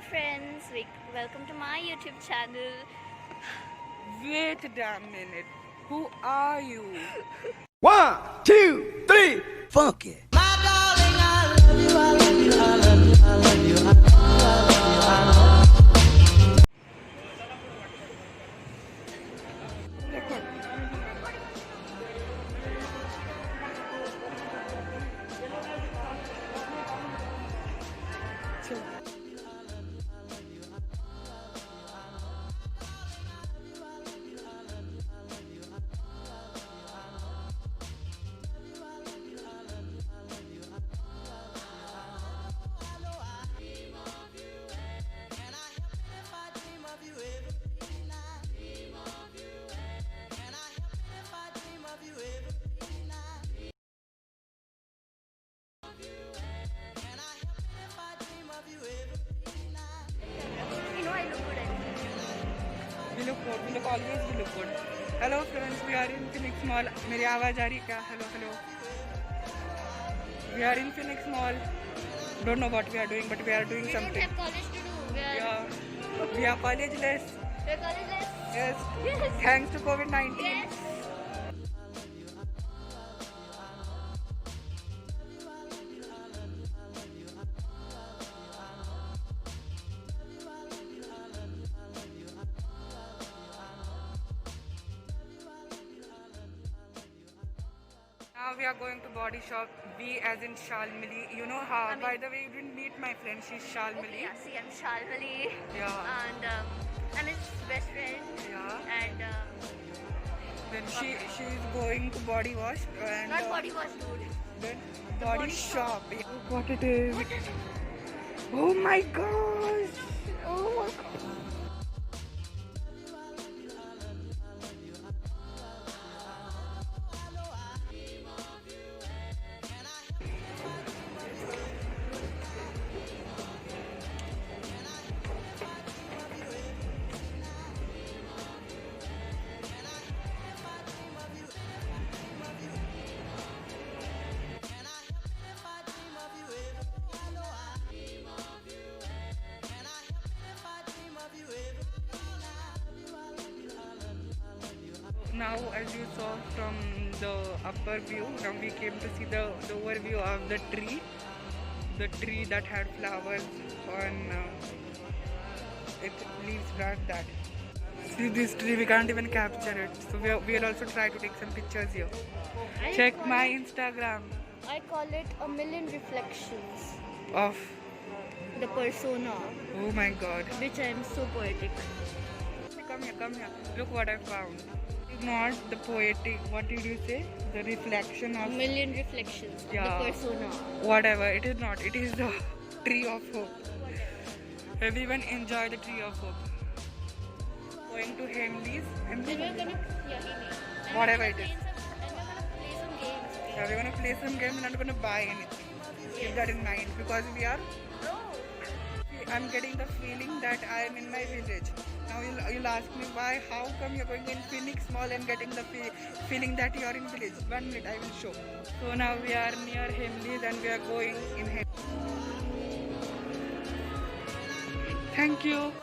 friends, welcome to my YouTube channel. Wait a damn minute. Who are you? 1, 2, 3, funk it. You know I look good at We look good. We look good. Hello friends, we are in Phoenix Mall. मेरी आवाज़ आ रही है क्या? Hello. We are in Phoenix Mall. Don't know what we are doing, but we are doing We something. don't have college to do. We are collegeless. We're collegeless. Yes. Yes. Thanks to COVID-19. Yes. Now we are going to body shop. We as in Shalmali. You know how? By the way, you didn't meet my friend. She's Shalmali. Yeah, see, I'm Shalmali. Yeah. And I'm his best friend. Yeah. And Then she is going to body wash and not body wash, dude. then The body body shop. What it is? Oh my gosh! Oh my god. Now, as you saw from the upper view, now we came to see the overview of the tree that had flowers on its leaves like that. See this tree, we can't even capture it, so we'll also try to take some pictures here. Check my Instagram I call it a million reflections. of, The persona, oh my god. which I am so poetic. Come here, look what I found. It's not the poetic, what did you say? The reflection A of, million reflections. Yeah. The persona. whatever, it is not, it is the tree of hope. Everyone enjoy the tree of hope. Going to Hamleys. Then we're gonna, yeah, Whatever it is. And we're gonna play some games. Yeah, we're gonna play some game. We're not gonna buy anything. Keep that in mind because we are. I'm getting the feeling that I am in my village. Now you'll ask me why? How come you're going in Phoenix Mall and getting the feeling that you're in village? 1 minute, I will show. So now we are near Hamleys and we are going in Hamleys. Thank you.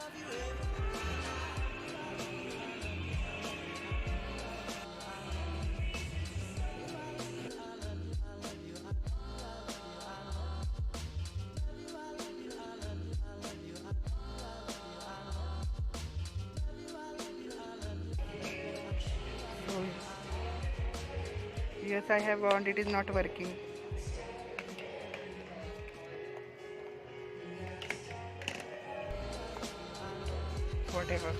Yes, I have warned, it is not working. Whatever.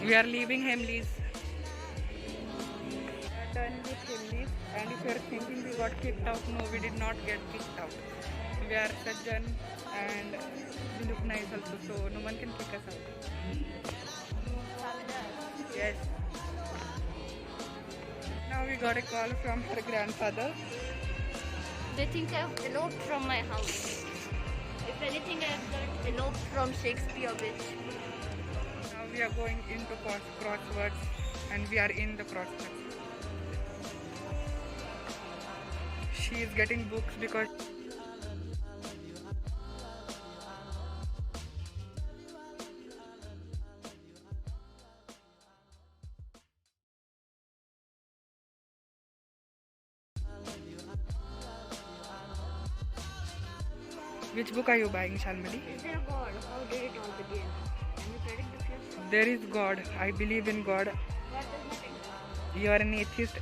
We are leaving Hamleys. We are done with Hamleys, and if you are thinking we got kicked out, no, we did not get kicked out. We are Sajjan and we look nice also, so no one can kick us out. Yes. Now now we got a call from her grandfather. They think I've eloped from my house. If anything, I've got eloped from Shakespeare Beach. Now we are going into crosswords and we are in the crosswords. She is getting books because which book are you buying, Shalmali? Is there a God? How did it all begin? Can you predict the future? There is God. I believe in God. What does that mean? You are an atheist.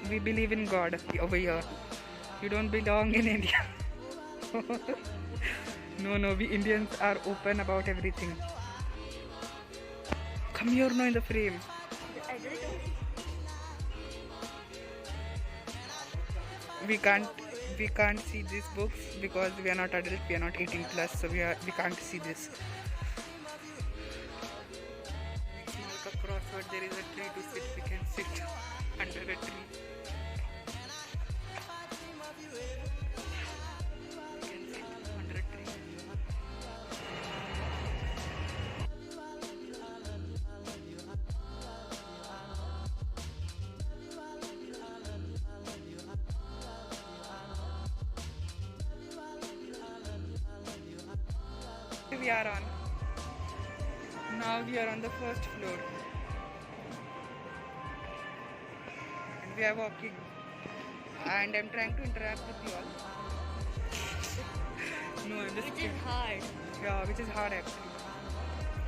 We believe in God over here. You don't belong in India. No, we Indians are open about everything. Come here now in the frame. I did it. We can't see these books because we are not adult, we are not 18 plus, so we can't see this. Like a crossword, there is a tree to sit. We can sit under a tree. We can sit under a tree. We are on. Now we are on the first floor. And we are walking. And I'm trying to interact with you all. No, I'm just Which kidding. is hard. Yeah, which is hard actually.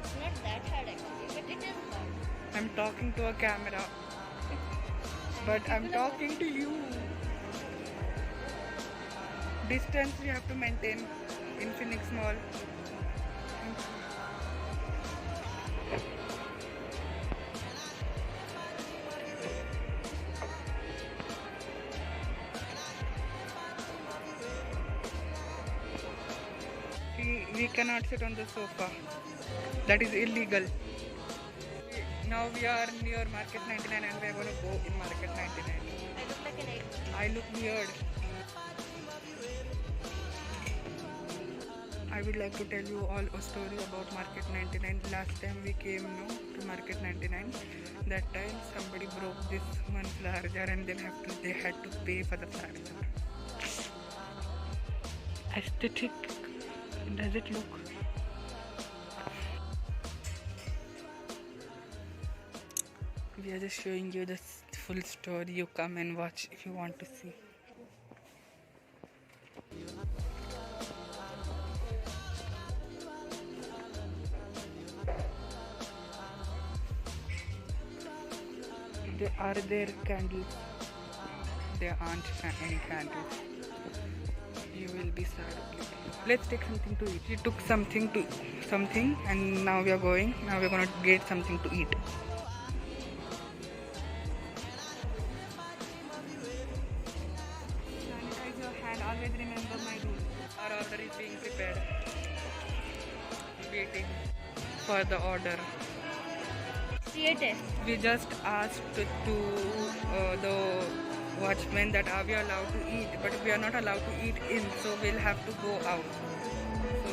It's not that hard actually, but it is hard. I'm talking to a camera. But I'm talking to you. Distance we have to maintain in Phoenix Mall. We cannot sit on the sofa. That is illegal. Now we are near Market 99 and we are going to go in Market 99. I look like an egg. I look weird. I would like to tell you all a story about Market 99. Last time we came to Market 99, that time somebody broke this one flower jar and then they had to pay for the flower jar. Aesthetic. Does it look? We are just showing you the full story. You come and watch if you want to see. Are there candles? There aren't any candles. You will be sad. Let's take something to eat. We took something and now we are going. Now we are going to get something to eat. Sanitize your hand. Always remember my rule. Our order is being prepared. Waiting for the order. Theatre. We just asked to the watchman that are we allowed to eat, but we are not allowed to eat in, so we'll have to go out. So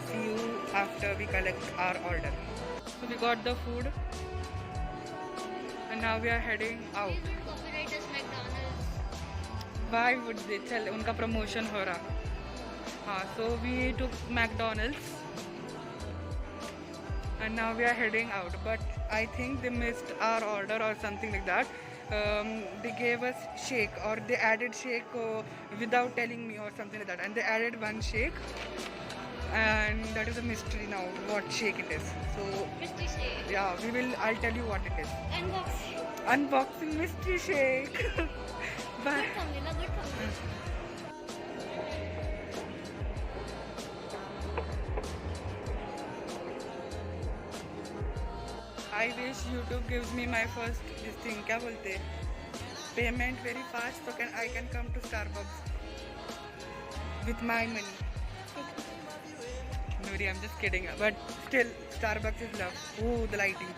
see you after we collect our order. So we got the food and now we are heading out. Please don't copyright us McDonald's. Why would they? Chal, unka promotion ho raha. So we took McDonald's and now we are heading out, but I think they missed our order or something like that. They gave us shake, or they added shake without telling me or something like that, and they added one shake, and that is a mystery now what shake it is. So Mystery shake. yeah, I'll tell you what it is. Unboxing. Unboxing mystery shake. Bye. Good thumbnail, good thumbnail. I wish YouTube gives me my first this thing, क्या बोलते हैं? Payment very fast, so I can come to Starbucks with my money. Nuri, I'm just kidding. But still, Starbucks is love. Oh, the lighting.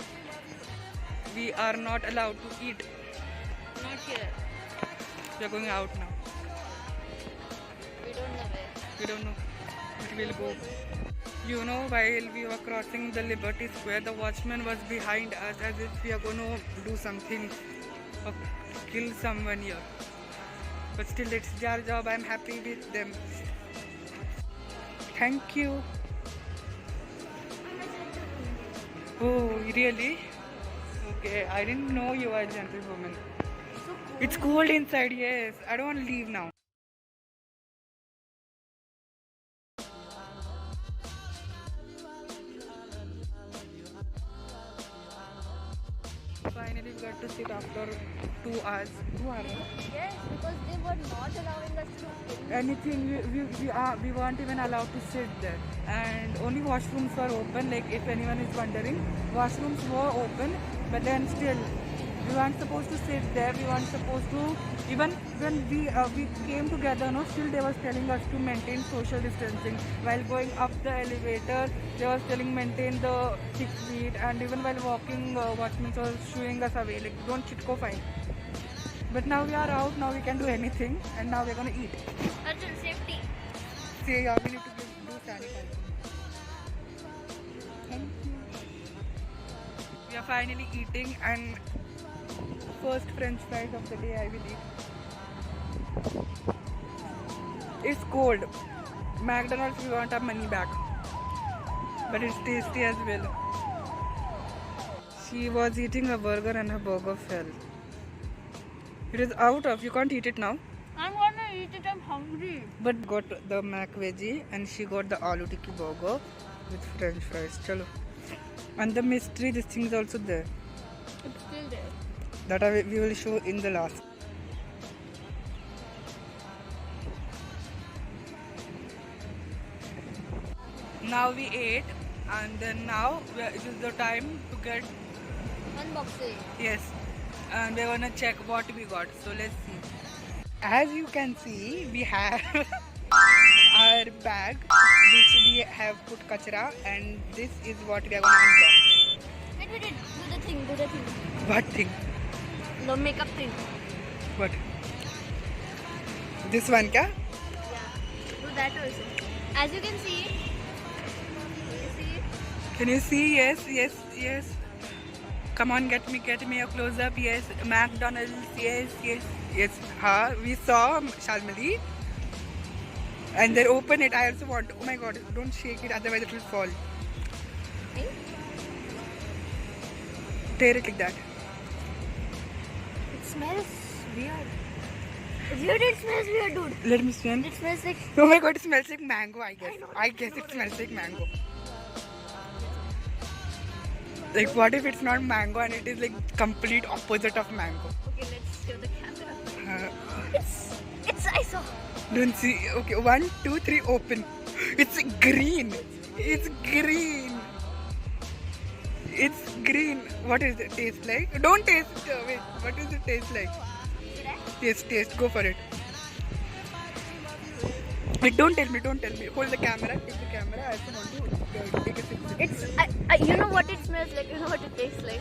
We are not allowed to eat Not here. We are going out now. We don't know where. We don't know, but we'll go. You know, while we were crossing the Liberty Square, the watchman was behind us as if we are going to do something or kill someone here. But still, it's their job. I'm happy with them. Thank you. Oh, really? Okay, I didn't know you were a gentlewoman. So cool. It's cold inside, yes. I don't want to leave now. Finally, we got to sit after 2 hours. 2 hours? Yes, because they were not allowing us to film. Anything, we weren't even allowed to sit there. And only washrooms were open, like if anyone is wondering. Washrooms were open, but then still, we weren't supposed to sit there. We weren't supposed to, even when we came together, no, still they was telling us to maintain social distancing. While going up the elevator, they was telling maintain the 6 feet, and even while walking, watchmen was shooing us away, like don't chitko fine. But now we are out, now we can do anything, and now we're gonna eat. Arjun, safety. See, yeah, we need to do sanitizer. Thank you. We are finally eating, and first French fries of the day I will eat. It's cold. McDonald's, we want our money back, but it's tasty as well. She was eating a burger and her burger fell. It is out of, you can't eat it now. I'm gonna eat it, I'm hungry. But got the mac veggie and she got the aloo tikki burger with French fries. Chalo. And the mystery, this thing is also there. It's still there. That we will show in the last. Now we ate, and then now it is the time to get, Unboxing. yes, and we're gonna check what we got. So let's see. As you can see, we have our bag which we have put kachra, and this is what we are gonna unbox. Wait, do the thing, do the thing. What thing? The makeup thing. What? This one, kya? Yeah, do that also. As you can see, Can you see? Yes, yes, yes. Come on, get me a close up. Yes, McDonald's. Yes, yes, yes. We saw Shalmali, and then open it. I also want. Oh my God! Don't shake it, otherwise it will fall. Tear it like that. it smells weird. Dude, it smells weird, dude. Let me smell. It smells like. Oh my God! It smells like mango. I guess it smells like mango. Like, what if it's not mango and it is like complete opposite of mango? Okay, let's show the camera. Uh, I saw. Don't see. Okay, 1, 2, 3, open. It's green. It's green. It's green. What does it taste like? Don't taste. Wait. What does it taste like? Should I? Taste. Go for it. Wait, don't tell me. Hold the camera. Take the camera. I also want to take a sip. It's. You know what it smells like. You know what it tastes like.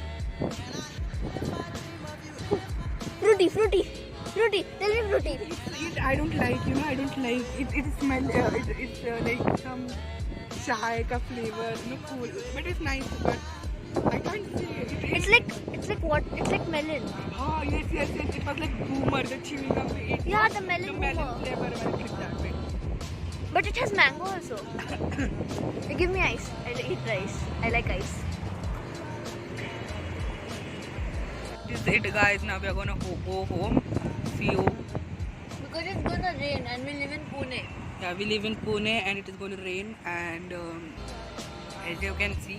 Fruity. Tell me fruity. I don't like. I don't like. It smells. It's like some chai ka flavor. Cool. But it's nice. But I can't see it. It's like what? It's like melon. Oh, yes. It was like boomer, the chewing gum we eat. Yeah, the melon The melon boomer. flavor, I like that way. But it has mango also. Give me ice. I eat rice. I like ice. This is it, guys. Now we are gonna go home. See you. Because it's gonna rain and we live in Pune. Yeah, we live in Pune and it is going to rain. And as you can see,